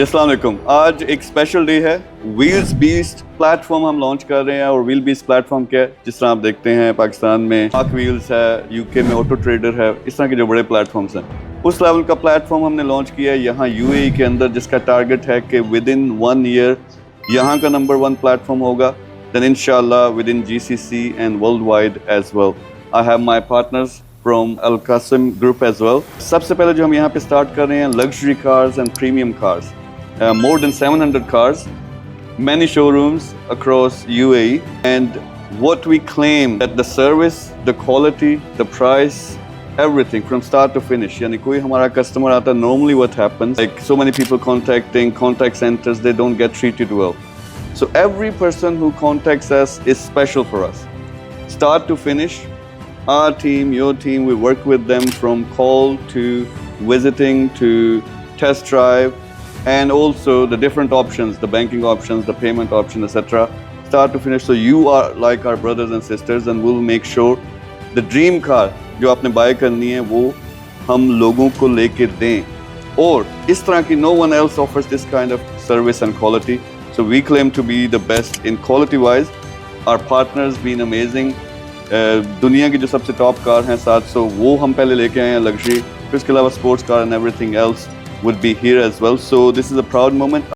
अस्सलाम वालेकुम। आज एक स्पेशल डे है। व्हील्स बीस्ट प्लेटफॉर्म हम लॉन्च कर रहे हैं। और व्हील बीस्ट प्लेटफॉर्म क्या है, जिस तरह आप देखते हैं पाकिस्तान में आर्क व्हील्स है, यूके में ऑटो ट्रेडर है, इस तरह के जो बड़े प्लेटफॉर्म्स हैं, उस लेवल का प्लेटफॉर्म हमने लॉन्च किया है यहाँ यूएई के अंदर, जिसका टारगेट है कि विद इन 1 ईयर यहाँ का नंबर 1 प्लेटफॉर्म होगा। देन इंशाल्लाह with in GCC and world wide as well. I have my partners from Al Kasim group as well. सबसे पहले जो हम यहाँ पे स्टार्ट कर रहे हैं, luxury cars and premium cars, more than 700 cars, many showrooms across UAE, and what we claim that the service, the quality, the price, everything from start to finish. यानी कोई हमारा customer आता, normally what happens, like so many people contacting contact centers, they don't get treated well. So every person who contacts us is special for us. Start to finish, our team, your team, we work with them from call to visiting to test drive, and also the different options, the banking options, the payment option, etc. Start to finish. So you are like our brothers and sisters, and we'll make sure the dream car जो आपने buy करनी है वो हम लोगों को लेके दें। और इस तरह की no one else offers this kind of service and quality. So we claim to be the best in quality wise. Our partners been amazing. दुनिया की जो सबसे टॉप कार हैं 700, वो हम पहले लेके आए हैं लग्जरी। फिर इसके अलावा sports car and everything else would be here as well. So this is a proud moment.